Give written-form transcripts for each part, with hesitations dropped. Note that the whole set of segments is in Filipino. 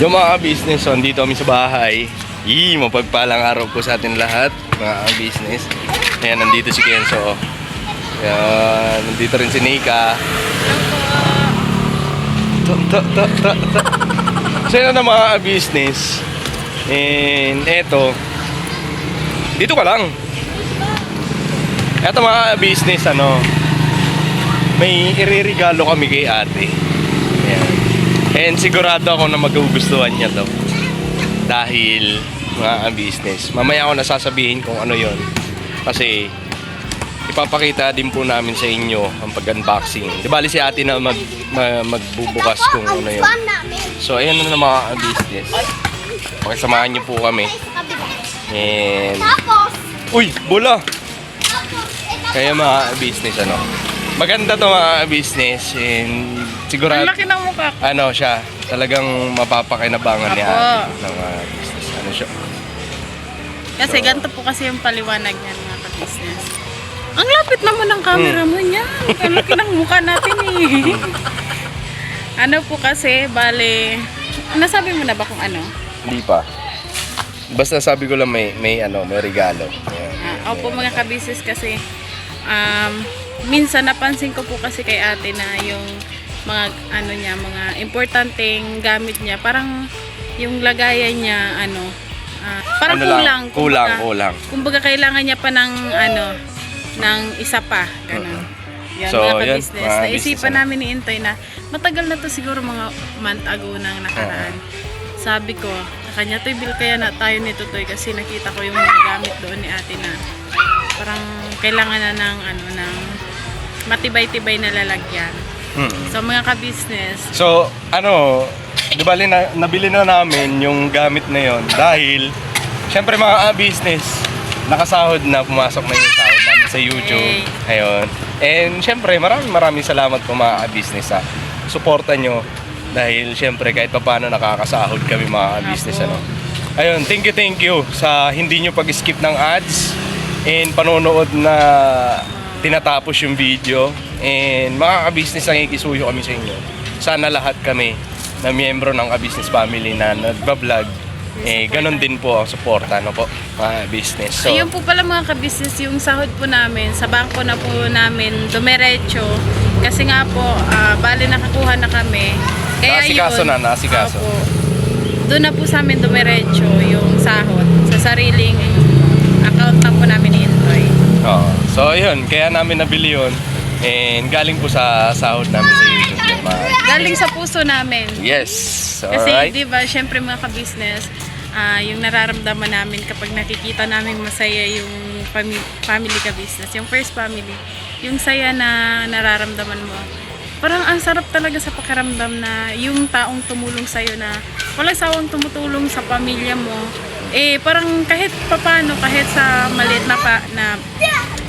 Yung mga business, so, dito kami sa bahay. Mapagpalang araw po sa atin lahat, mga business. Ayan, nandito si Kenzo. Ayan, nandito rin si Nika. So yun na mga business. And eto, dito ka lang. Eto mga business, may iririgalo kami kay ate. Ayan. And sigurado ako na magugustuhan niya to. Dahil mga business, mamaya ako nasasabihin kung ano yon. Kasi ipapakita din po namin sa inyo ang pag-unboxing. Di bali si ate na magbubukas kung ano yun. So ayan na mga business. Pakisamahan niyo po kami. And uy, bola! Kaya mga business, maganda to mga business. And sigurado, ang laki ng mukha ko. Siya, talagang mapapakinabangan niya ng business. Siya? Kasi ganito po kasi yung paliwanag niya mga ka-business. Ang lapit naman ng camera mo niya. Ang laki ng mukha natin eh. Po kasi, bale, nasabi mo na ba kung ano? Hindi pa. Basta sabi ko lang may regalo. Opo mga ka-business kasi, minsan napansin ko po kasi kay ate na yung mga mga importanteng gamit niya, parang yung lagayan niya parang kulang. Kumbaga kailangan niya pa ng ng isa pa, ganun. Yan, so, mga ka-business. Naisipan business, namin ni Intoy na matagal na to siguro mga month ago nang nakaraan. Sabi ko, sa kanya, Toy, bill kaya na tayo nito, Toy, kasi nakita ko yung mga gamit doon ni ate na parang kailangan na ng ng matibay-tibay na lalagyan. So mga ka-business. So di ba nabili na namin yung gamit na yon dahil syempre mga business, nakasahod na, pumasok na yung sahod namin sa YouTube. Ayun. And syempre maraming salamat po mga business sa suporta nyo dahil syempre kahit paano nakakasahod kami mga business. Ayun, thank you sa hindi nyo pag-skip ng ads and panonood na tinatapos yung video. And mga ka-business, nakikisuyo kami sa inyo. Sana lahat kami na miyembro ng ka-business family na nagbablog, ganun din po ang suporta, po, mga business. So, ayun po pala mga ka-business, yung sahod po namin, sa bangko na po namin dumiretso. Kasi nga po, bali nakakuha na kami. Kaya nasikaso. Doon na po sa amin dumiretso yung sahod sa sariling account na po namin ni Intoy. So ayun, kaya namin nabili yun. And galing po sa sahod namin sa YouTube. Galing sa puso namin. Yes. Kasi di ba, syempre mga ka-business, yung nararamdaman namin kapag nakikita namin masaya yung family ka-business, yung first family, yung saya na nararamdaman mo. Parang ang sarap talaga sa pakiramdam na yung taong tumulong sa'yo na walang sawang tumutulong sa pamilya mo. Parang kahit papano, kahit sa maliit na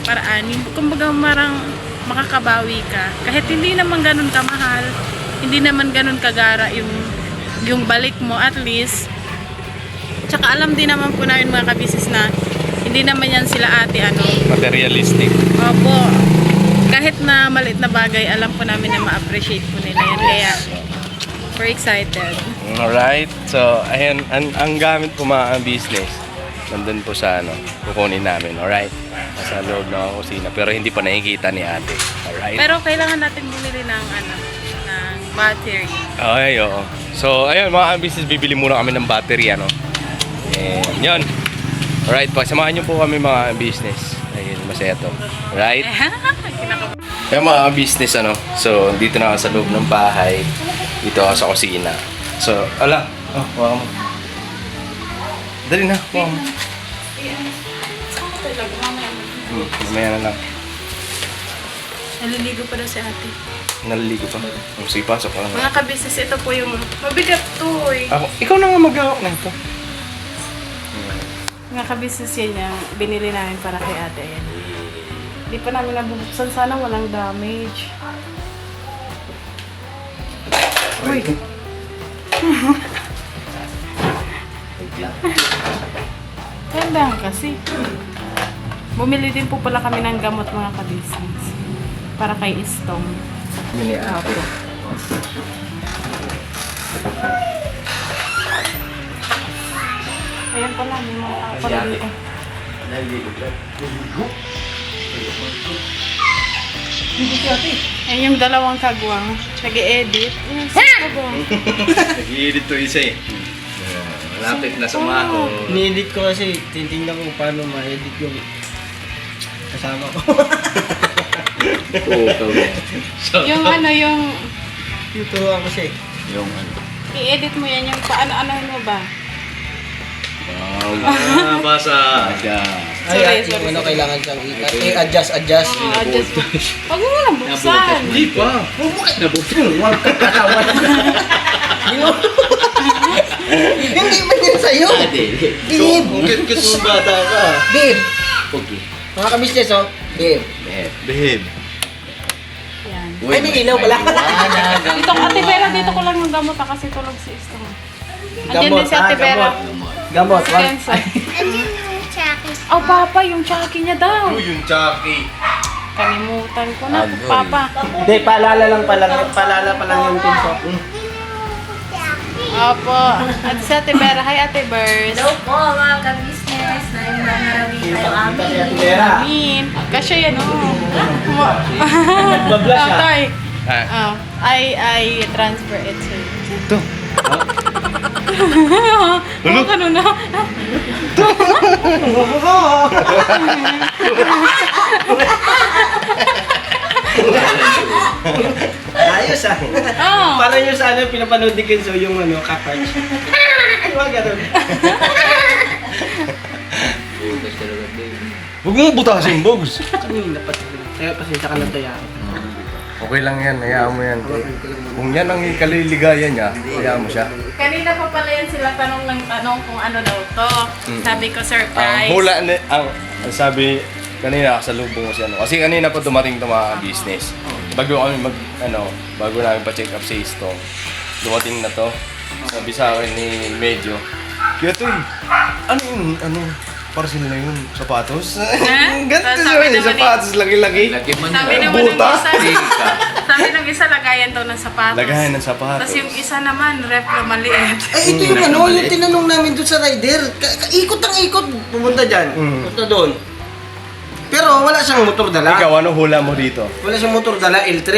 paraan, kumbaga marang makakabawi ka. Kahit hindi naman ganun kamahal, hindi naman ganun kagara yung balik mo, at least. Tsaka alam din naman po namin mga ka-business na hindi naman yan sila ate materialistic. Opo. Kahit na maliit na bagay, alam po namin na ma-appreciate po nila yan. Kaya, we're excited. Alright. So, ayan, ang gamit po mga business, nandun po sa kukunin namin. Alright. Nasa loob ng kusina. Pero hindi pa nakikita ni ate. Alright. Pero kailangan natin bumili ng battery. Okay, oo. So, ayun mga business, bibili muna kami ng battery, And yun. Alright, pagsamahan nyo po kami mga business. Ayun, masaya to. Alright. Yung mga business, So, dito na ako sa loob ng bahay. Dito ako sa kusina. So, waka mo. Dali na, waka mo. Mamaya na lang. Naliligo pa daw si ate. Naliligo pa? Sige, pasok ka lang. Mga ka-business, ito po yung mabigat to Ikaw na nga mag-hawak na ito. Mga ka-business yan yung binili namin para kay ate. Yan. Hindi pa namin nabubuksan. Sana walang damage. Uy! Tandaan kasi. Bumili din po pala kami ng gamot mga ka-business. Para kay Istong. Yun ni ate. Ayan pala, may mga tao pala dito. Ayan yung dalawang kagwang. Nag-e-edit. Ayan, sa kagwang. Nag-i-edit to isa eh. Malapit na sumako. Ni-edit ko kasi, titingnan ko paano ma-edit yung kasama ko. Yung ano, yung... Tuturuan ko siya eh. Yung ano. I-edit mo yan, yung paano-anohin mo ba? Basa. Ay, Sorry, yung ano sorry. kailangan siyang adjust. Oo, adjust mo. Huwag mo lang buksan. Hindi pa. Bakit nabuksan? Huwag ka katawan. Hindi ba yan sa'yo? Babe! Kit mo bata ka. Babe! Mga kabisnes oh. Babe. Behave. Yan. Ay, may ilaw pala. Dito, Ate Vera, dito ko lang yung gamot kasi tulog si Istong. Andiyan din si Ate Vera. Gamot. Si Kenzo. Oh, Papa, yung Chucky niya daw. Yung Chucky. Kalimutan ko na, Papa. Hindi, paalala pa lang yung pinso. Opo. At si Ate Vera. Hi, Ate Bers. Hello po mga ka-business na yung nangarami tayo amin. Amin. Kasi yan, oh. Nagbablast Oh, siya. Tay. Ah. Oh, I transfer it to you. Ito. Ano ka nun na? Ayos ah. Oh. Parang yung sa ano, pinapanood ni Kenzo yung ano, cockroach. Huwag ganun. Huwag mo butasin, Bogs. Dapat. Kaya pasensya ka na tayo. Okay lang yan, hayaan mo yan. Kung yan ang ikaliligaya niya, hayaan mo siya. Kanina pa pala yan sila tanong ng tanong kung ano daw to. Sabi ko, Ang surprise. hula, ang sabi kanina, kasalubong ko si ano. Kasi kanina pa dumating ito mga business. Bago kami bago namin pa-check up si Istong, dumating na to. Sabi sa akin ni Medyo, kaya to parcel na yun, sapatos. Ganito Sabi siya, naman sapatos, lagi-lagi. Sabi naman ng Buta. isa, sabi ng isa, lagayan to ng sapatos. Lagayan ng sapatos. Tapos yung isa naman, rep na maliit. Ay, ito yung ano, yung tinanong namin doon sa rider. Ikot ang ikot. Pumunta dyan. Punta doon. Pero wala siyang motor dala. Ikaw, ano hula mo dito? Wala siyang motor dala, L3.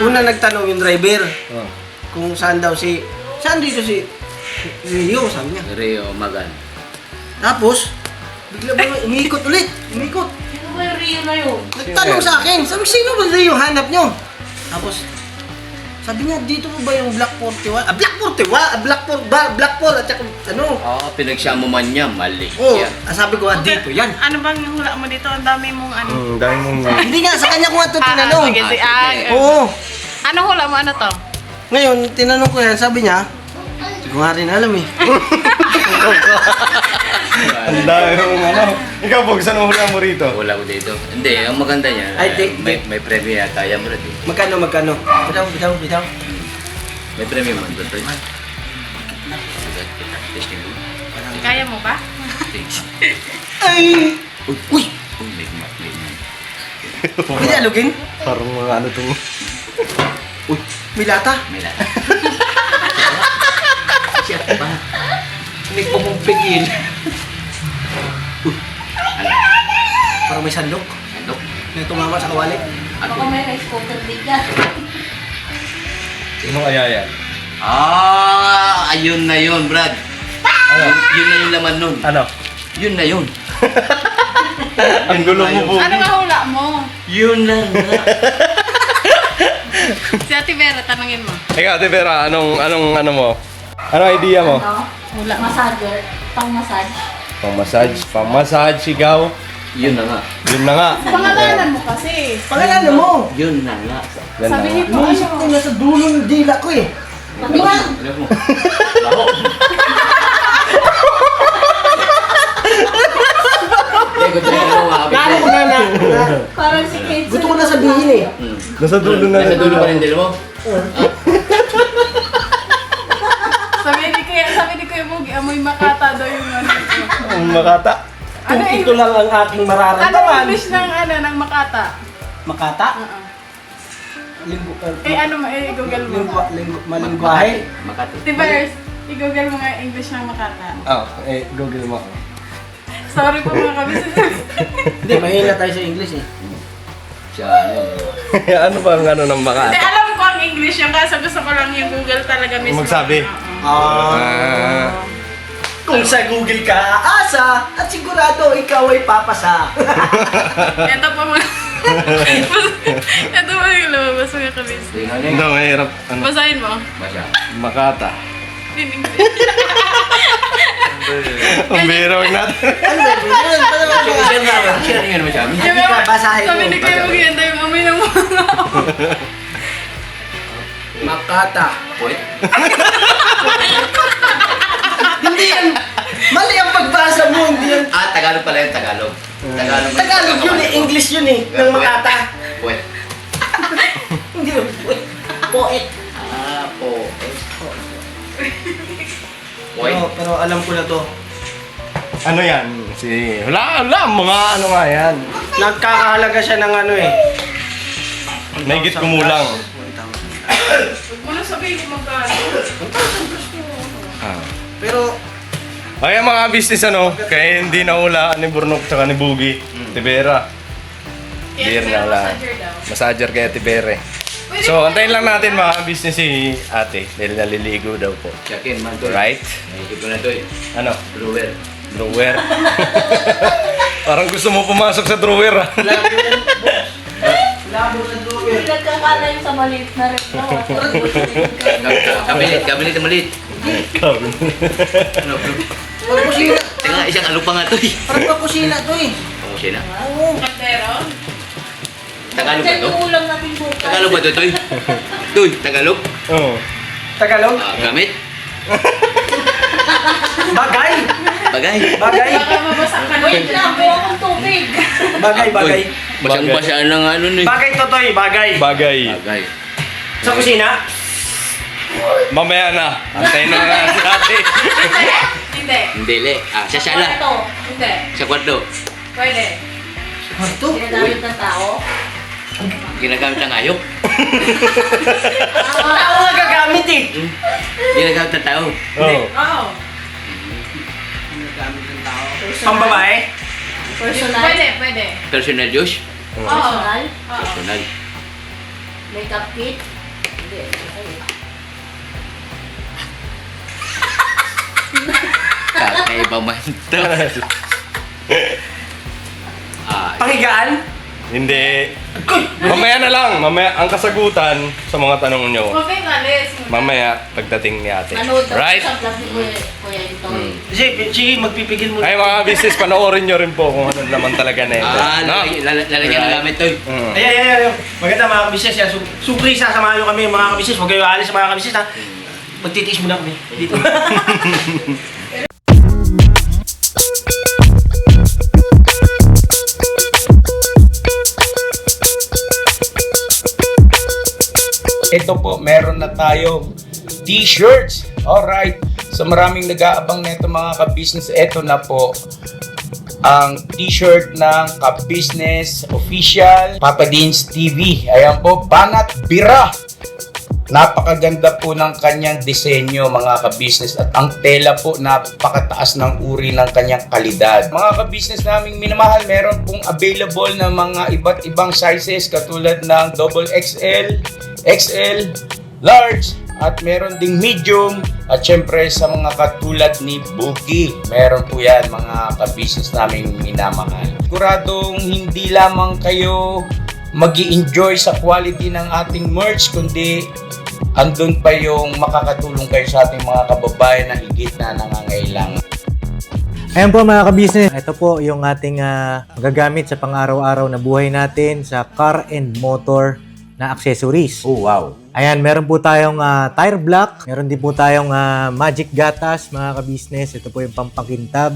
Una nagtanong yung driver kung saan daw saan dito si Rio, sabi niya. Rio Magan. Tapos, bigla ba umiikot ulit. Umiikot. Sino ba yung Rio na yun? Nagtanong sa akin, sabi, sino ba Rio hanap nyo? Tapos, sabi niya, dito mo ba yung Black 41? Black 4 at saka ano? Oo, pinagsama man niya, mali. Oo, Yan. sabi ko, dito yan. Ano bang hula mo dito? Ang dami mong ano. Dahil mong... Hindi nga, sa kanya ko nga ito tinanong. Sige, sige. Oo. Ano hula mo? Ano to? Ngayon, tinanong ko yan, sabi niya, hindi ko nga rin alam eh. Ang dami mong Ikaw, Bogs, ano hula mo rito? Wala ko dito. Hindi, ang maganda niya, Ay, may premium yata yan, Brad. eh. Magkano? Bitaw. May premium man doon. Testing mo. Kaya mo ba? Ay! Uy! Uy! Uy, may mat. Pwede alugin? Parang mga ano itong... Uy, may lata. May lahat. Siya pa. May pumumpigil. Parang may sandok. Ano? May tumama sa kawali. Baka may rice cooker din dyan. Sino kaya yan? Ayun na yun, Brad. Ano? Yun na yung laman nun. Ano? Yun na yun. Ang gulo mo, Bogs. Ano nga hula mo? Yun na nga. Si Ate Vera, tanungin mo. Ikaw, Ate Vera, anong ano mo? Anong idea mo? Ano? Hula. Massager. Pang-massage. Pang-massage, ikaw. Yun na nga. Yun na nga. Pangalanan mo kasi. Pangalanan mo! Yun na nga. Yan na Sabihin nga. mo Naisip ko nasa dulo ng dila ko eh. Diba? Alam mo. Baho. Gusto mo Lalo ko na Parang si Kate. gusto ko na sabihin eh. Nasa dulo na. Nasa dulo pa rin din mo? Sabi ni Kuya Bogi, amoy makata daw yung ano. Ang makata. Ano Ito lang ang aking Ano mararamdaman. English ng makata? Makata? Oo. Linggo, Eh ano mo, Google mo. malingwahe. Makati. Tivers, I-google mo nga English ng Makata. Google mo. Sorry po mga ka-business. Hindi, mahina tayo sa English eh. Siya, ano. Ano ba ang ano ng Hindi, Makata? alam ko ang English yung kaso gusto ko lang yung Google talaga mismo. Magsabi. Oo. Kung sa Google ka aasa at sigurado ikaw ay papasa. Ito po mga... Ito po yung lumabas mga ka-business. Hindi, mahirap. Ano? Basahin mo. Masya. Makata. In English. Ang biro, wag natin. Ano ba yun? Paano ba yun? Siya rin ano siya. Hindi ka, basahin Sabi mo. ni kayo mag-ianda yung amoy ng mga... Makata. Poet. Hindi yan. Mali ang pagbasa mo, hindi yan. Tagalog pala yung Tagalog. Tagalog yun eh, English yun eh, ng Makata. Poet. Hindi yun. Poet. Poet. Pero alam ko na to. Ano yan? Wala, mga ano nga yan. Nagkakahalaga siya ng ano eh. Mahigit kumulang. Ano sabihin ko magkano? Pero, Kaya mga business ano, kaya hindi naula ni Burnok tsaka ni Bugi. Tibera. Beer na lang. Massager kaya Tibere. So, antayin lang natin mga business si ate dahil naliligo daw po. Yakin man to. Right? Naikip ko na to eh. Ano? Brewer. Drawer. Parang gusto mo pumasok sa drawer ah. labo na drawer. Nagkakala yung sa maliit na rin. Kabinet na maliit. Ano, bro? Pagkusina. Teka, isang alo pa nga to eh. Parang pagkusina to eh. Kung siya na. Oo. Kantero? Tagalog ba Diyan to? yung ulam natin bukas. Tagalog ba to, Toy? Toy, Tagalog? Oo. Tagalog? Gamit? Bagay. Bagay? Bagay. Baka mabasak ka Wait lang, buha akong tubig. Bagay, bagay. Basang-basa ng ano eh. Bagay to Toy, bagay. Bagay. Bagay. Sa kusina? Mamaya na. Antayin na nga si ate. Hindi. Hindi, le. Sa sala. Ito, Hindi. Sa kwarto. Pwede. Ito? ginagamit ng tao. Ginagamit ng ayok. Tao nga gagamit eh. Ginagamit ng tao. Oo. Oo. Pang babae? Personal. Pwede. Personal use. Oo. Personal. Personal. Makeup kit. Hindi. Kakaiba man to. Panghigaan? Hindi. Mamaya na lang. Mamaya ang kasagutan sa mga tanong nyo. Huwag kayong alis. Mamaya pagdating ni ate. Manood daw Right? sa vlog ni Kuya ito. Sige, magpipigil mo. Ay mga business, panoorin nyo rin po kung ano naman talaga na ito. No? Lalagyan ng gamit to. Mm. Ay. Maganda mga kabisnes yan. Surprise ha, samahan nyo kami mga kabisnes. Huwag kayo aalis sa mga kabisnes ha. Magtitiis muna kami dito. Ito po, meron na tayong t-shirts. Alright. So maraming nag-aabang nito mga ka-business. Ito na po ang t-shirt ng ka-business official Papa Dean's TV. Ayan po, Banat Bira. Napakaganda po ng kanyang disenyo mga ka-business at ang tela po napakataas ng uri ng kanyang kalidad. Mga ka-business naming minamahal, meron pong available na mga iba't ibang sizes katulad ng XXL, XL, large, at meron ding medium at syempre sa mga katulad ni Buki. Meron po yan mga ka-business naming minamahal. Siguradong hindi lamang kayo mag-i-enjoy sa quality ng ating merch kundi andun pa yung makakatulong kayo sa ating mga kababayan na higit na nangangailangan. Ayan po mga ka-business, ito po yung ating magagamit sa pang-araw-araw na buhay natin sa car and motor na accessories. Oh wow! Ayan, meron po tayong tire block, meron din po tayong magic gatas mga ka-business. Ito po yung pampakintab.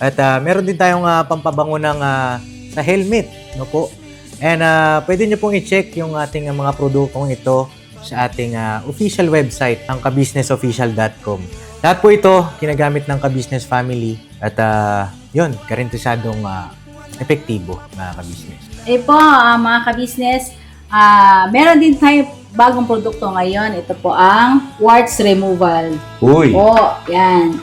At meron din tayong pampabango ng sa helmet, no po. And pwede nyo pong i-check yung ating mga produktong ito sa ating official website, ang kabusinessofficial.com. Lahat po ito ginagamit ng ka-business family at yun, karentesadong epektibo mga ka-business. Eh po, mga ka-business, meron din tayo bagong produkto ngayon. Ito po ang warts removal. Uy. Po, yan.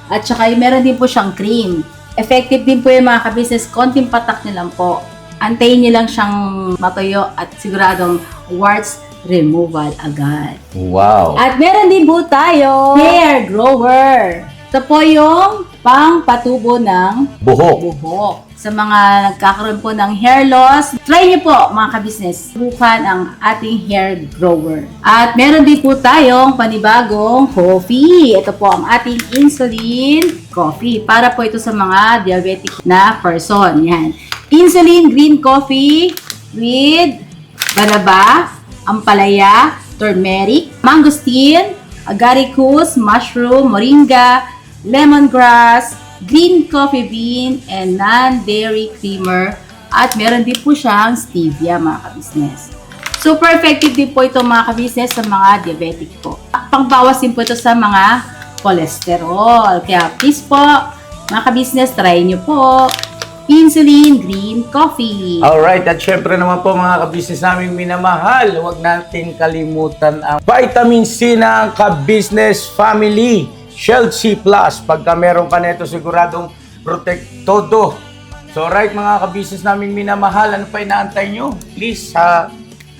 At saka meron din po siyang cream. Effective din po yung mga ka-business. Konting patak nyo lang po. Antayin nyo lang siyang matuyo at siguradong warts removal agad. Wow. At meron din po tayo hair grower. Ito po yung pang-patubo ng buhok. Sa mga nagkakaroon po ng hair loss, try niyo po mga ka-business. Subukan ang ating hair grower. At meron din po tayong panibagong coffee. Ito po ang ating insulin coffee. Para po ito sa mga diabetic na person. Yan. Insulin green coffee with banaba, ampalaya, turmeric, mangosteen, agaricus, mushroom, moringa, lemongrass, green coffee bean, and non-dairy creamer. At meron din po siyang stevia mga ka-business. Super effective din po ito mga ka-business sa mga diabetic po. Pangbawas din po ito sa mga cholesterol. Kaya please po, mga ka-business, try nyo po insulin green coffee. Alright, at syempre naman po mga ka-business naming minamahal, huwag natin kalimutan ang vitamin C ng ka-business family. Shield C+, pagka meron ka nito siguradong protektodo. So alright mga ka-business naming minamahal, ano pa inaantay nyo? Please,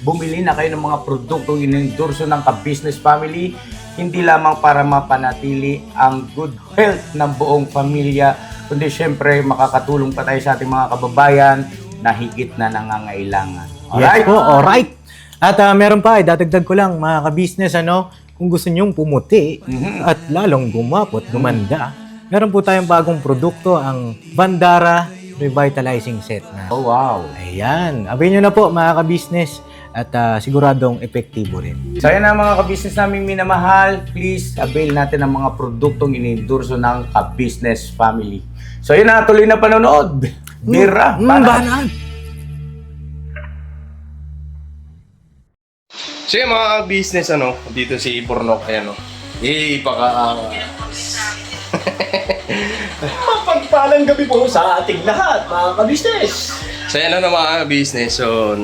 bumili na kayo ng mga produktong inendorso ng ka-business family, hindi lamang para mapanatili ang good health ng buong pamilya, kundi syempre makakatulong pa tayo sa ating mga kababayan na higit na nangangailangan. Alright? Yes po, alright. At meron pa, dadagdag ko lang mga ka-business, kung gusto nyong pumuti at lalong gumapot, gumanda, meron po tayong bagong produkto, ang Bandara Revitalizing Set na. Oh, wow. Ayan, abay nyo na po mga ka-business at siguradong epektibo rin. So yan na mga ka-business naming minamahal, please avail natin ang mga produktong inendorso ng ka-business family. So yun na, tuloy na panonood. Bira, Banal. So yung mga business dito si Bornok, ayan Mapagpalang gabi po sa ating lahat, mga ka-business. So yan na mga business. So,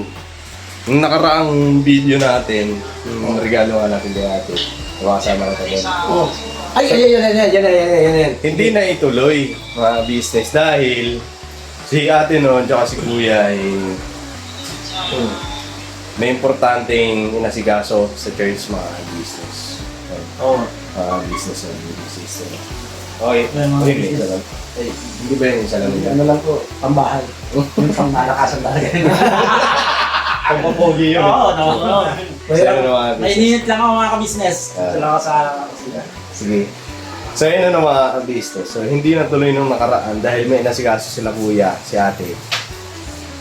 yung nakaraang video natin, yung regalo nga natin kay ate, kasama natin doon. Oh. Ay, yan. Hindi na ituloy mga business dahil si ate noon tsaka si kuya ay may importanteng inasigaso sa church mga business. Oh. Business and business. Okay, isa lang. Ay, hindi ba yung isa lang yun? Ano lang po, pambahay. Yung pangmalakasan talaga. Pagpapogi yun. Oo. Nainit lang ako mga ka-business. Ito lang ako sa kusina. Sige. So yun na mga business. So hindi natuloy nung nakaraan dahil may inasigaso sila kuya, si ate.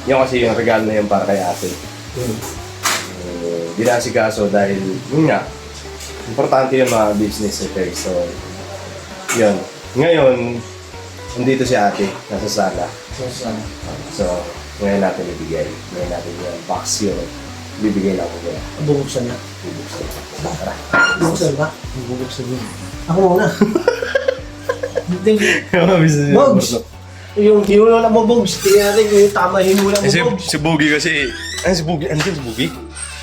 Yung kasi yung regalo na yun para kay ate. Dinasikaso dahil yun nga, importante yung mga business ito. So yun. Ngayon, nandito si ate, nasa sala. So, ngayon natin ibigay. Ngayon natin yung box yun. Bibigay na ako kaya. Bubuksan na. Tara. Bubuksan ba? Bubuksan na. Ako muna. Bogs! Yung hinula mo, Bogs. Tingnan natin yung tama hinula mo, Bogs. Si Boogie kasi... Ay, si Boogie. Ano si Boogie?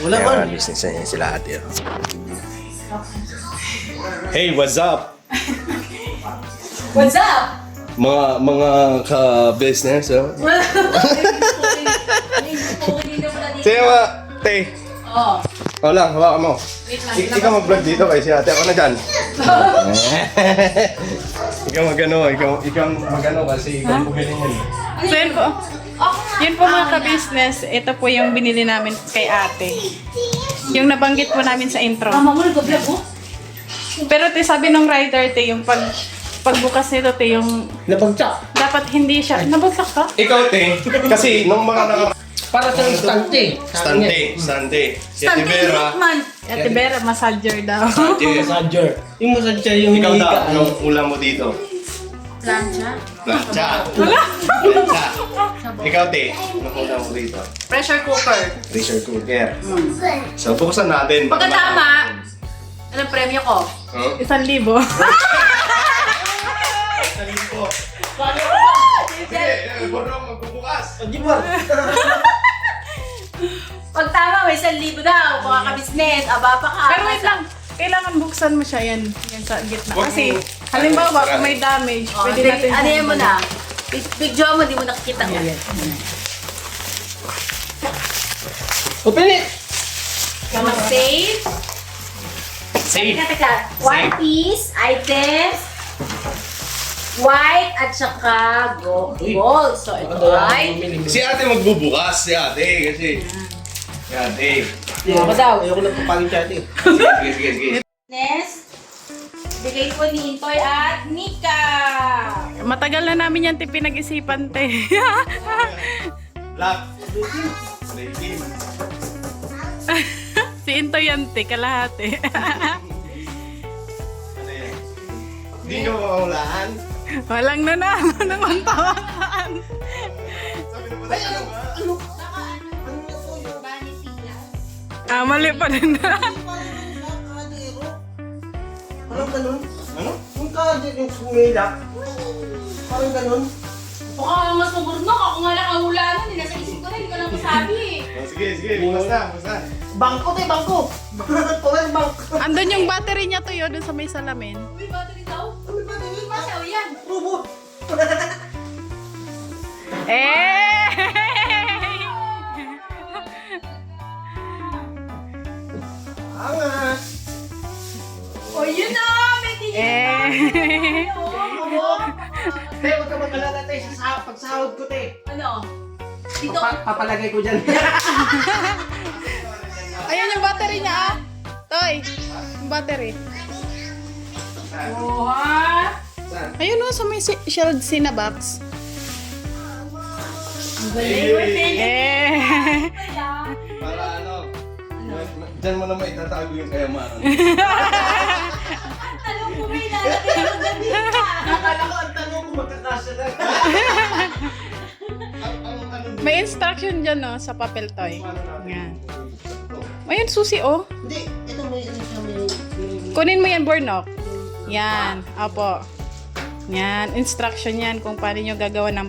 Wala man. Kaya business na sila ate. Hey, what's up? What's up? Mga ka-business, oh. Sige mga, te. Oh. O lang, hawakan mo. Wait lang. Ikaw mag-vlog dito kasi ate. Ako na dyan. Ikaw mag-ano kasi ikaw magaling yan. So yun po mga ka-business, ito po yung binili namin kay ate. Yung nabanggit po namin sa intro. Mama mo, nag-vlog mo? Pero te, sabi nung writer, te, yung pagbukas nito, te, yung Nabagtsak. dapat hindi siya, nabagsak ka? Ikaw, te. Kasi nung mga Para sa stante. Stante. Si Ate Vera. Man. Ate Vera, massager daw. Massager. Yung massager yung Ikaw daw, hinihigaan. anong ulam mo dito? Plancha. Plancha. Ikaw, te. Anong ulam mo dito? Pressure cooker. Pressure cooker. So, buksan natin. Pagka tama, anong premyo ko? Huh? 1,000. Sige, Bornong, magbubukas. Di ba? Pag tama, may 1,000 daw, mga kabisnes. Aba pa ka. Pero wait lang, kailangan buksan mo siya yan sa gitna. Kasi, halimbawa, kung may damage, Oh, pwede natin ano yan mo na? Picture mo, di mo nakikita ko. Open it! Save. Safe. Teka. One piece, items, white, at saka gold. So, ito ay... Si ate magbubukas, si ate, kasi. Si ate. Ako daw. Ayoko lang papangin siya ate. Sige. Next, bigay ko ni Intoy at Nika. Matagal na namin yan pinag-isipan, te. Black. Lady. Si Intoy yan, te, kalahati. Ano yan? Hindi nyo mawawlaan. Walang naman naman tawanan. Sabi na ba tayo ba? Ano na to yung Ah, mali pa rin na. kadero? Parang ganun. Ano? Yung kadero yung sumilak. Parang ganun. Baka mas maburnok. Ako nga nakahula nun. Nasa isip ko na, hindi ko lang masabi. Oh, sige, bukas na. Bangko tayo, bangko! Power bank! Andun yung battery niya to yun, dun sa may salamin. Uy, battery daw. Ano ba din? Masaw yan. Robot! Eh! Angas! O, yun na! May tingin Eh! Te, huwag ka mag-alala tayo sa pagsahod ko, te. Ano? Dito. Papalagay ko dyan. Ayan yung battery niya ah! Toy! Yung battery. What? Ayun o, sa may shield Cinnabox. Ang galing. Eh! Para ano? Diyan mo naman itatago yung kayamanan. Tanong ko may lalagay ng gabi ka. Akala ko ang tanong kung magkakasya na. May instruction dyan no, sa papel toy. Yan. Ayun, susi oh. Hindi, ito may ano siya, may... Kunin mo yan, Bornok. Yan. Opo. Yan. Instruction yan kung paano nyo gagawa ng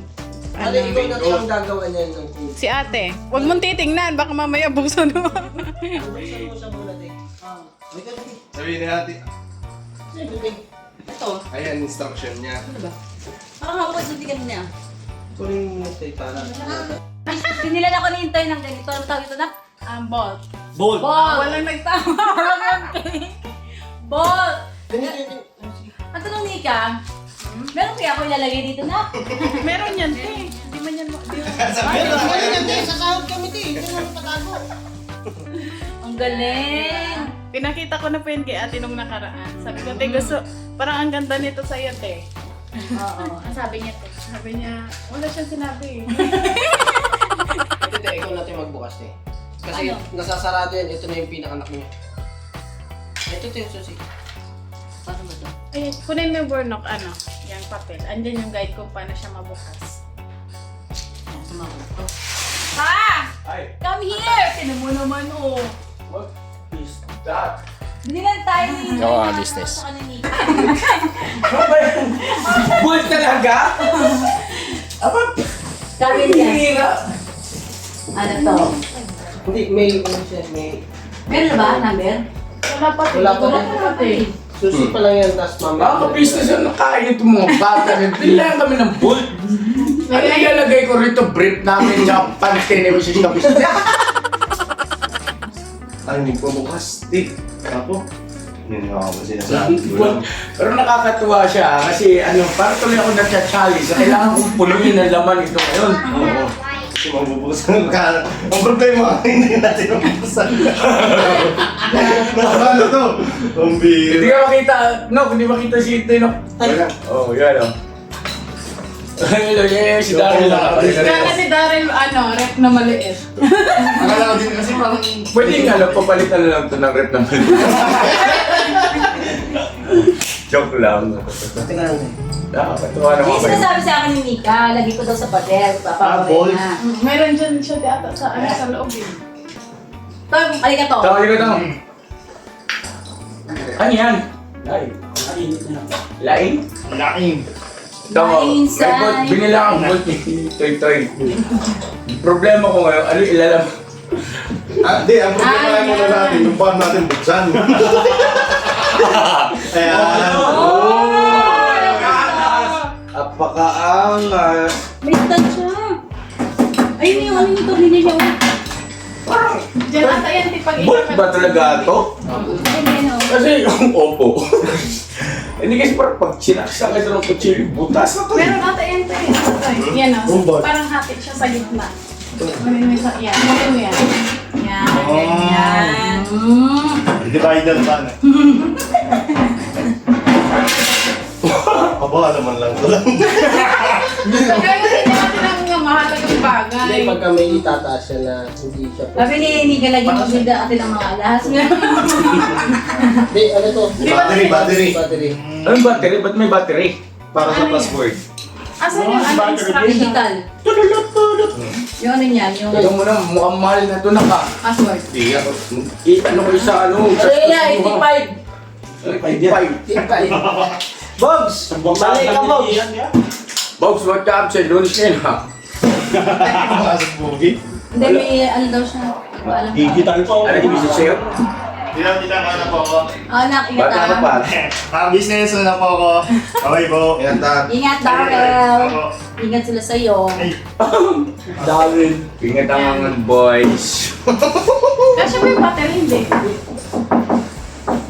Ano, ikaw na siyang gagawa niya ng food. si ate. Huwag mong titingnan. Baka mamaya buksan mo. Buksan mo siya muna, te. May ka, te. Sabihin ni ate, Sige, te. Ito. ayan instruction niya. Parang hawak sa tigan niya. Kunin mo muna, te, para. Pinilan ako ni Intoy ng ganito. Ano tawag ito na? Bolt. Bold! Ball! Walang nagtama. Walang Ball! Ganyan. Ang tanong Nika, meron kaya ako ilalagay dito na? Meron yan, te. Di man yan. Ayun yan, te. Sa sahod kami, te. Hindi naman patago. Ang galing! Pinakita ko na po yun kay ate nung nakaraan. Sabi ko, te, gusto, parang ang ganda nito sa'yo, te. Oo, ang sabi niya to. Sabi niya, wala siyang sinabi eh. Ito, te. Ikaw natin magbukas, te. Kasi Ano? nasasarado yan. Ito na yung pinakanak niya. Ito, te. Susi. Paano ba to? Ay, kunin mo yung Bornok, ano, yung papel. Andyan yung guide kung paano siya mabukas. Ayan, sumabot to. Pa! Ay, Come here! Tinan mo naman, oh. what is that? Binilan tayo ni Oo, business. Sa kanina, Nika. Bull talaga? Aba, Sabi niya, hira. ano to? Hindi, may ano siya, may... Meron na ba? Number? Wala pa, te. Wala pa Wala rin. Susi pa lang yan, tapos mamaya. Mga business ano kaya itong mga bata. Kailangan kami ng bolt. Ano ilalagay ko rito? Brief namin sa pantinemisis na business. Ay, hindi ko bukas. Ako? Hindi nga ako sinasabi ko lang. Pero nakakatuwa siya kasi ano, parang tuloy ako nagcha-challenge. Kailangan kong puluin ang laman ito ngayon. Oo. Kasi mabubukasan ka. Ang problema, hindi natin mabubukasan. Ano to? Ang Hindi bira. ka makita, no, hindi makita si Ito, no? Wala. Oh, yan, oh. Hello, yeah, si Daryl na. Kaya kasi Daryl, ano, rep na maliit. Akala ko din kasi parang... Pwede nga lang, papalitan na lang ito ng rep naman. Joke lang. Tingnan natin. Nakakatuwa naman Yung kayo. sinasabi sa akin ni Nika, lagi ko daw sa pader. Ball? Papakawin na. Meron dyan siya data sa, ano, sa loob eh. Toy, halika to. Tawag ko ito. Ano yan? Lain. Lain? Malaking. Tama. Lain sa- May bolt. Binila ang bolt ni Toy Toy. Problema ko ngayon, ano ilalam? Hindi, ang problema ay muna natin, yung paano natin buksan. Ayan. Apakaangas. May stud siya. Ayun yung ano nito, hindi siya. Diyan ata yan, tipag Bolt ba talaga ito? Ayun, oh. Kasi yung opo. Hindi kasi parang pag sinaksak ito ng kutsilyo, butas na to. Meron ata yan tayo. Yan o. Parang hati siya sa gitna. Kunin mo sa yan. Kunin mo yan. Yan. Ganyan. Divider ba na? Aba, naman lang ko lang. Gagawin natin ang mahalagang bagay. Hindi, pagka may itataas siya na hindi siya po. Sabi ni Nika lagi magbida atin ang mga alas. Hindi, ano to? Battery. Battery. Anong battery? Ba't may battery? Para sa password. Asan yung ano instruction? Digital. Yung ano niyan, yung Ito mo na, mukhang mahal na ito na ka. password. Hindi ako. Ano ko isa ano? Bogs! Mali ka, Bogs! Box, what ka absent? Lunes ngayon ha? Pasok bugi. Hindi, may ano daw siya. Alam ko. Ano yung business sa'yo? Tita, na po ako. Oh, nakingat Ba't ano pa? Business na po ako. Okay po. Ingat, Darrell. Ingat sila sa'yo. Darwin. Ingat ang mga boys. Kasi may battery hindi.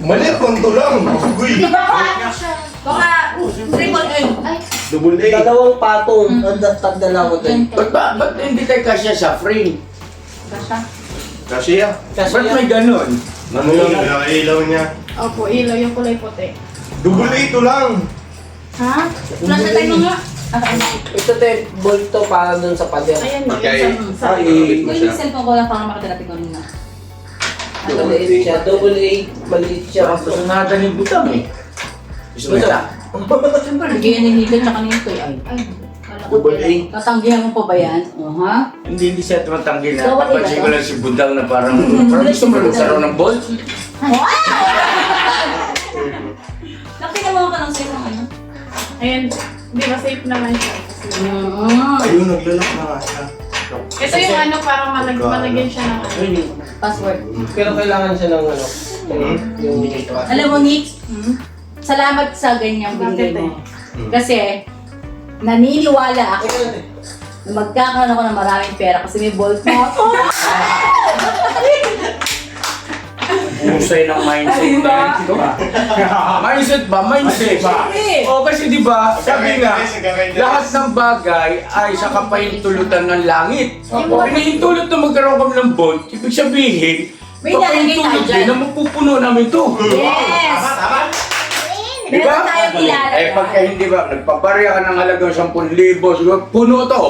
Mali, konto lang. Uy. Baka, triple A. Ay, Double A. Dalawang patong. Ang tagdala ko tayo. Ba't hindi tayo kasya sa frame? kasha. Kasi Ba't may ganun? ano yun, pinakailaw niya. Opo, ilaw yung kulay puti. Double A ito lang. Ha? Plus na tayo nga. Ito tayo, bolt to para dun sa pader. Ayan yun. Okay. Sa Ay, Kunin yung cellphone ko lang para makaterapi ko nila. Maliit siya. Double A, maliit siya. Pasunatan yung butang eh. Gusto mo isa? Siyempre, bigyan ni Nika tsaka ni Ito. Ay, kala ko Double A. tatanggihan mo pa ba yan? Ha? Hindi siya tumatanggi na. Double A ba Papansin to? ko lang si Budang na parang gusto mo magkaroon ng bolt. Laki na mga ka ng cellphone, ano? Ayan, di ba safe naman siya? Ayun, naglalak na nga siya. Ito yung ano, parang malagyan siya ng ano. Password. Pero kailangan siya ng ano. Yung Alam mo, Nick, salamat sa ganyang binigay mo. Kasi, naniniwala ako na magkakaroon ako ng maraming pera kasi may bolt mo. Husay ng mindset na ito. Mindset ba? Mindset ba? O kasi di ba, sabi nga, lahat ng bagay ay sa kapahintulutan ng langit. Pinahintulot na magkaroon kami ng bolt, ibig sabihin, May nalagay tayo kapahintulot dyan. din na mapupuno namin to. Yes! Di Meron ba? tayong kilala. Eh pagka hindi ba, nagpaparya ka ng halagang 10,000, siguro puno to.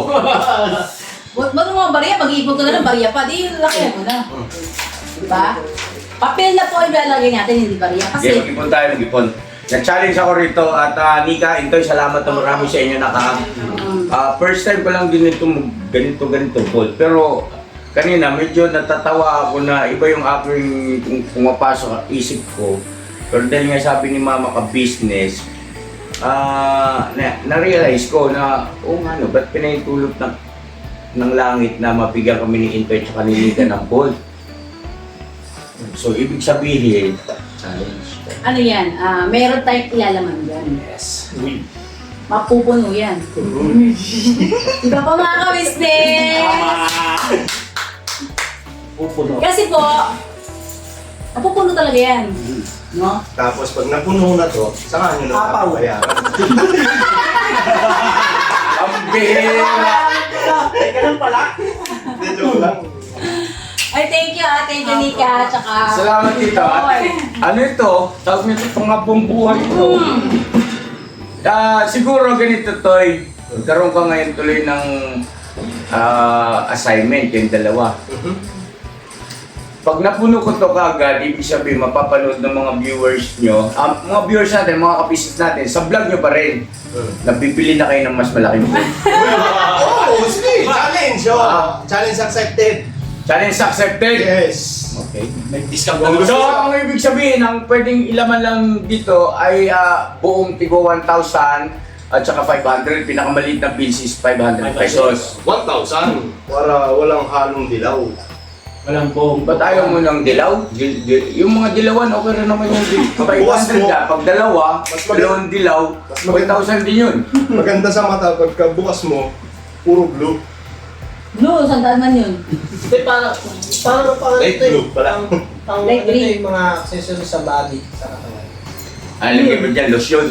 Ba't mo mga barya? Mag-iipon ka na ng barya pa. Di, laki mo na. Diba? Papel na po ang ilalagay natin, hindi barya. Kasi Kasi, mag-ipon tayo, mag-ipon. Nag-challenge ako rito at Nika, Intoy, salamat na marami sa inyo first time ko lang din ito ganito Paul. Pero kanina medyo natatawa ako na iba yung aking pumapasok ang isip ko. Pero dahil nga sabi ni Mama ka-business, na-realize ko na, nga no, ba't pinahintulot ng langit na mabigyan kami ni Intoy at ni Nika ng bolt? So, ibig sabihin, challenge. ano yan? Meron tayong ilalaman dyan. Yes. Mapupuno yan. Diba po mga ka-business? Kasi po, mapupuno talaga yan. No? Tapos pag napuno na to, saka nyo na papayaran. Ang bihira! Dito lang. Ay, thank you Nika, tsaka... Salamat dito. Ano ito? Tawag nito pangabong buhay ito. Siguro ganito, Toy. Magkaroon ka ngayon tuloy ng assignment, yung dalawa. Pag napuno ko to kagad, ibig sabihin mapapanood ng mga viewers nyo, mga viewers natin, mga kapisis natin, sa vlog nyo pa rin, nabibili na kayo ng mas malaking vlog. Oh, sige! Challenge! Challenge accepted! Challenge accepted! Yes! Okay. May discount Kung na gusto- So, ang ibig sabihin, ang pwedeng ilaman lang dito ay buong tigo 1,000 at saka 500. Pinakamaliit na bills is 500 pesos. 1,000 para walang halong dilaw. Walang buhok. Ba't ayaw mo ng dilaw? Yung mga dilawan, okay rin naman yung Bukas 500 mo. ka. Pag dalawa, Mas dalawang dilaw, 1,000 din yun. Maganda sa mata, pagka bukas mo, puro blue. Blue, sandaan man yun. Hindi, para Light blue pala. pang Light green. yung mga accessories sa body, sa katawan. Alam mo dyan, lotion.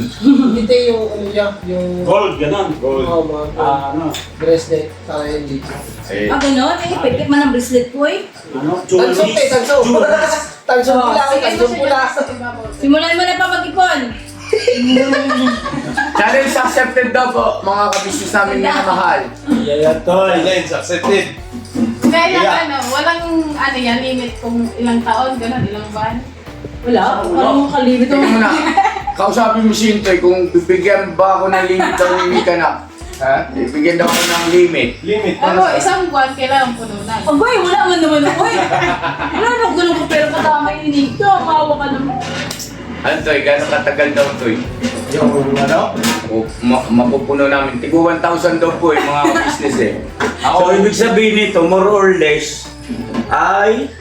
Hindi yung ano yan, yung Gold, ganun. Gold. mga Ano? bracelet, saka yung dito. Eh, Gano'n? Pagkit man ang bracelet ko eh. Ano? Tanso, tanso. Tanso pula, tanso pula. Simulan mo na pa mag-ipon. challenge accepted daw po, mga kabisnes namin na mahal. Yeah, tol. Challenge accepted. Kaya Yeah. walang yan, limit kung ilang taon, gano'n, ilang buwan. Wala, parang kalimit Tingnan mo na, kausapin mo si Intoy kung bibigyan ba ako ng limit daw ni Kanak. Ha? Bibigyan daw ako ng limit. Limit. Ano, isang buwan, kailangan pununan. Abay, wala man naman ako eh. Wala na ganun ko pero katama yung inig ko. Maawa ka naman. Ano Toy, gano'ng katagal daw Toy? Yung ano? O, mapupuno namin. Tigo 1,000 daw po eh, mga business eh. So, ibig sabihin nito, more or less, ay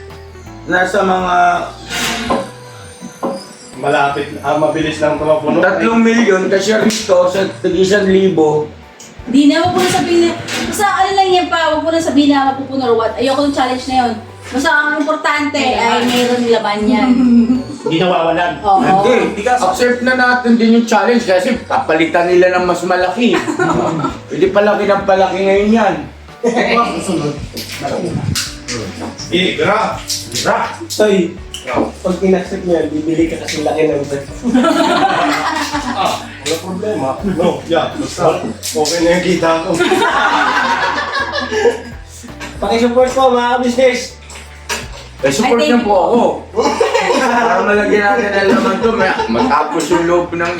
nasa mga Malapit, mabilis lang ito mapuno. 3 milyon kasi rito sa tig-1,000. Hindi na, wag mo na sabihin na, basta ano lang yan pa, wag mo na sabihin na mapupuno or what. Ayoko ng challenge na yun. Basta ang importante ay mayroon laban yan. Hindi nawawalan. Oo. Hindi, accept na natin din yung challenge kasi papalitan nila ng mas malaki. Pwede palaki ng palaki ngayon yan. Gra. Toy, pag in-accept mo yan, bibili ka kasi laki ng bread. Wala problema. No, yeah. Basta, okay na yung kita ko. Pakisupport ko mga business. Eh, support Ay, niyo thank po ako. Para malagyan natin ang laman to, matapos yung loob ng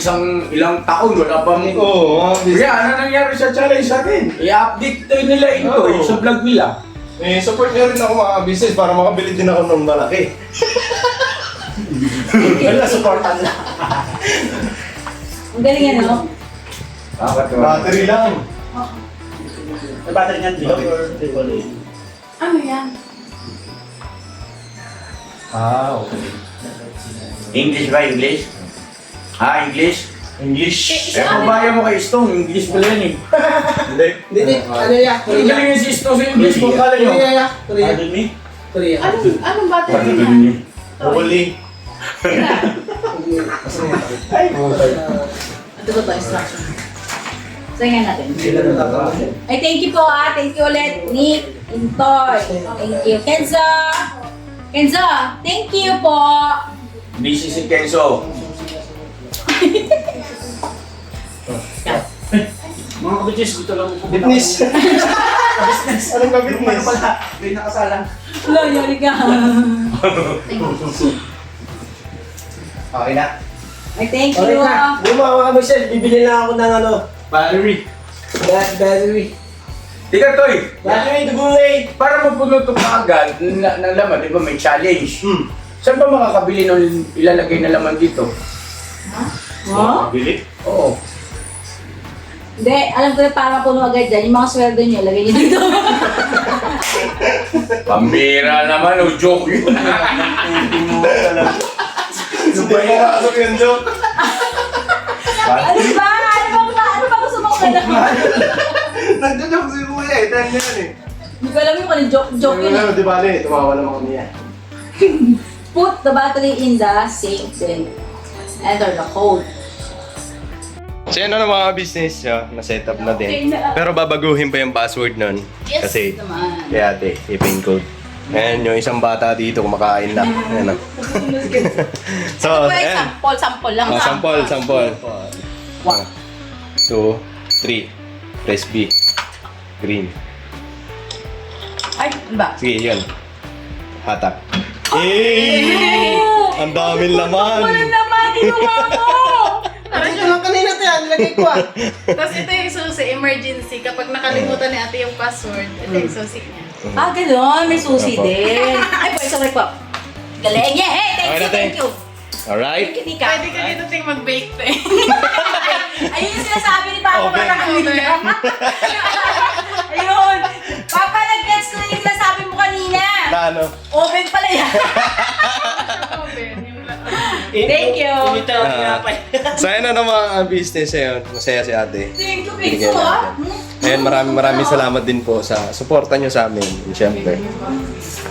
ilang taon, wala pa mo. Oo, Kaya ano nangyari sa challenge natin? I-update to nila ito Oo. yung sa vlog nila. support niyo rin ako mga business para makabili din ako ng malaki. Wala, supportan na. Ang galing yan, no? Battery lang. May battery niyan, dilaw or triple A? Ano yan? Okay. English ba? English? Ha? English? English. Eh, pabaya mo kay Stone, English pala yan eh. Hindi. Hindi, ano yan? Ang galing yung si Stone sa English, kung kala nyo. Korea yan. Korea. Pardon me? Korea. Anong battery Pardon niya? niyo. Huli. Ito ba instruction? Sayangan natin. Ay, thank you po ah. Thank you ulit, Nick, Intoy. Thank you. Kenzo! Kenzo, thank you po. Busy si Kenzo. Mga kabitches, dito lang po. Fitness. Anong ka-fitness? May nakasalang. Wala, yari ka. Okay na. Ay, thank Okay you. na. Yung mga business, bibili lang ako ng ano, Battery. battery. Tika, Toy. Battery, dugulay. Para mapuno ito kaagad ng laman, di ba may challenge? Saan ba makakabili ng ilalagay na laman dito? Huh? Bili. Oo. Hindi, alam ko na para puno agad dyan. Yung mga sweldo nyo, lagay nyo dito. Pambira naman, o joke yun. Hindi mo makasok yung joke. Ano ba? Ano ba gusto mong galaman? Nagjo-joke si Kuya eh. Time na yan eh. Hindi ko alam yung kung joke yun eh. Di ba tumawa naman kami yan. Put the battery in the safe then enter the code. So yan na mga business na-set up na din. Pero babaguhin pa yung password nun. Yes Kasi, naman. kaya ate, i-pin code. Ayan, yung isang bata dito kumakain na. Ayan na. So, ayan. Sample lang. Sample. 1, 2, 3. Press B. Green. Ay, ano ba? Sige, yun. Hatak. Eh! Ang daming laman! Ano naman, inuwa mo! Aray ko lang kanina ito yan, nilagay ko ah. Tapos ito yung susi, emergency. Kapag nakalimutan ni ate yung password, ito yung susi niya. Ah, gano'n. May susi Opo. din. Ay, pwede sabay po. Galing. Yeah, hey, thank you. Alright? Thank you, Nika. Pwede ka dito ting mag-bake to eh. Ayun yung sinasabi ni Papa Okay. para kanina. Ayun. Papa, nag-gets na yung nasabi mo kanina. Na na ano. Oven pala yan. Thank you. Saya na ng mga business ngayon. Masaya si ate. Thank you, Binigyan Pinso, natin. Ayan, maraming salamat din po sa suporta nyo sa amin. Siyempre.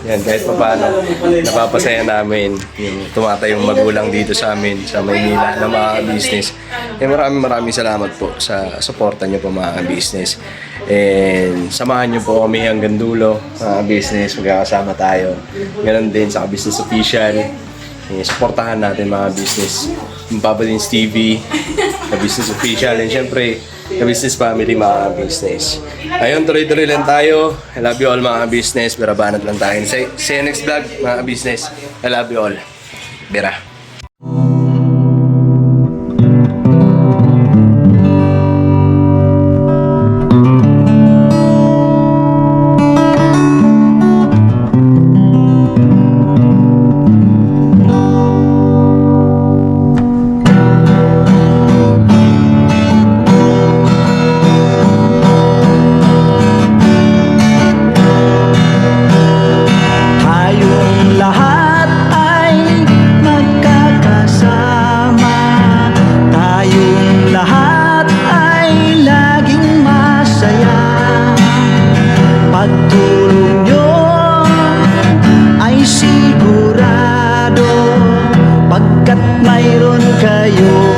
Yan, kahit pa paano, napapasaya namin yung tumatayong magulang dito sa amin, sa Maynila, na mga business. Maraming salamat po sa suporta nyo po mga business. And samahan nyo po kami hanggang dulo, mga business, magkakasama tayo. Ganon din sa business official. Supportahan natin mga business. Yung Papa Dins TV, business official, and syempre, business family mga business. Ayun, tuloy-tuloy lang tayo. I love you all mga business. Birabanat lang tayo. See you next vlog mga business. I love you all. Bira. Tayong lahat ay magkakasama. Tayong lahat ay laging masaya. Pagtulong nyo ay sigurado, pagkat mayroon kayo